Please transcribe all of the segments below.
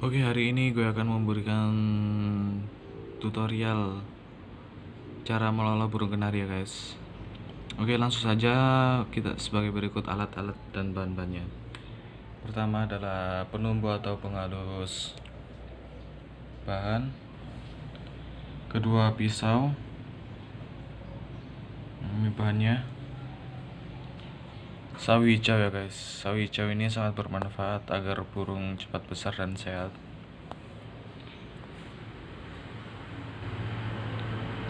Oke, hari ini gue akan memberikan tutorial cara meloloh burung kenari ya guys. Oke, langsung saja kita sebagai berikut alat-alat dan bahan-bahannya. Pertama adalah penumbuh atau penghalus bahan. Kedua, pisau. Ini bahannya. Sawi hijau ya guys. Sawi hijau ini sangat bermanfaat agar burung cepat besar dan sehat.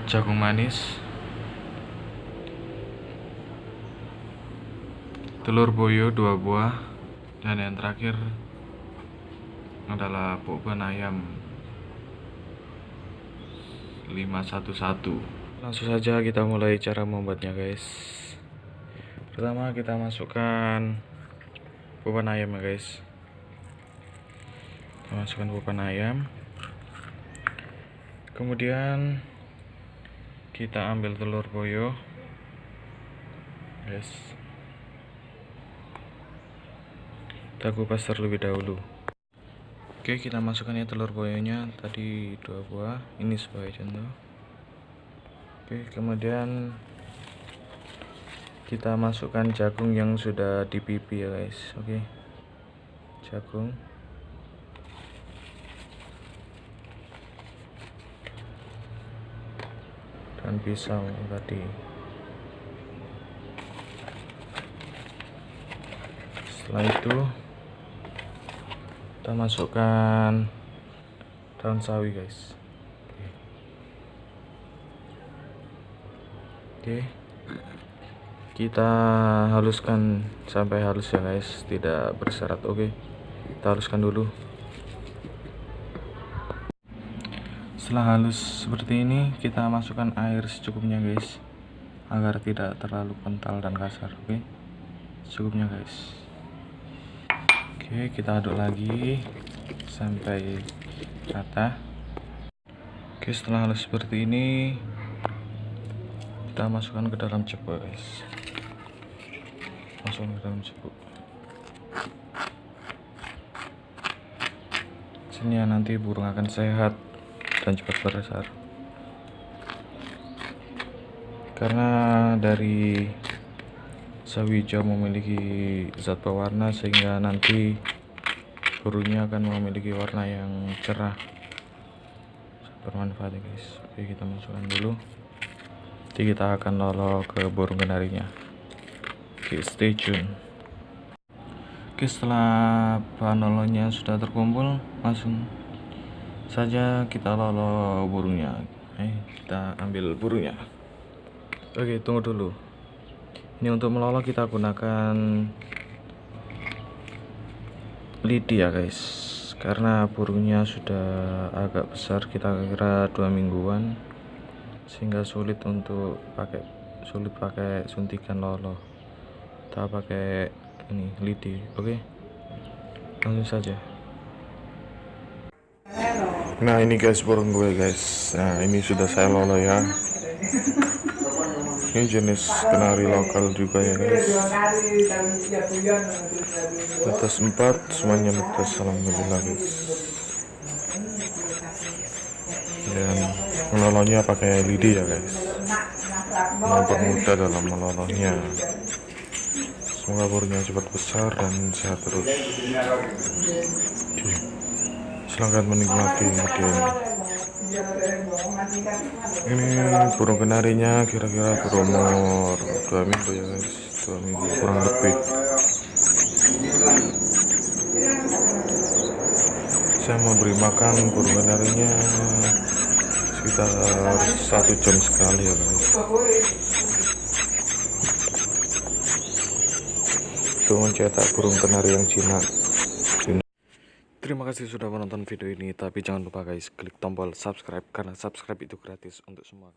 Jagung manis, telur boyo 2 buah, dan yang terakhir adalah boban ayam 511. Langsung saja kita mulai cara membuatnya guys. Pertama kita masukkan boban ayam ya guys. Kita masukkan boban ayam, kemudian kita ambil telur boyo guys, kita kupas terlebih dahulu. Oke, kita masukkan ya telur boyonya tadi 2 buah, ini sebagai contoh. Oke, kemudian kita masukkan jagung yang sudah dipipi ya guys. Oke, jagung, dan pisau tadi. Setelah itu kita masukkan daun sawi guys. Oke, kita haluskan sampai halus ya guys, tidak berserat. Oke, kita haluskan dulu. Setelah halus seperti ini, kita masukkan air secukupnya guys, agar tidak terlalu kental dan kasar. Oke, secukupnya guys. Oke, kita aduk lagi sampai rata. Oke, setelah halus seperti ini, kita masukkan ke dalam cebok guys. Masukkan ke dalam cebok. Sini ya, nanti burung akan sehat dan cepat besar. Karena dari sawi hijau memiliki zat pewarna, sehingga nanti burungnya akan memiliki warna yang cerah, bermanfaat ya guys. Oke, kita masukkan dulu. Nanti kita akan loloh ke burung kenarinya. Oke, stay tune. Oke, setelah bahan lolonya sudah terkumpul, langsung saja kita loloh burungnya. Kita ambil burungnya. Oke, tunggu dulu. Ini untuk meloloh kita gunakan lidi ya guys, karena burungnya sudah agak besar, kita kira 2 mingguan, sehingga sulit pakai suntikan loloh. Kita pakai ini lidi. Oke, langsung saja. Nah, ini guys burung gue guys. Nah, ini sudah saya loloh ya. Ini jenis kenari lokal juga ya guys. Netes 4, semuanya netes, alhamdulillah guys. Dan melolohnya pakai lidi ya guys, mempermudah dalam melolohnya. Semoga burungnya cepat besar dan sehat terus. Oke, silahkan menikmati video ini. Ini burung kenarinya kira-kira berumur 2 minggu ya guys, 2 minggu kurang lebih. Saya mau beri makan burung kenarinya sekitar 1 jam sekali ya guys, untuk mencetak burung kenari yang jinak. Terima kasih sudah menonton video ini, tapi jangan lupa guys, klik tombol subscribe karena subscribe itu gratis untuk semua.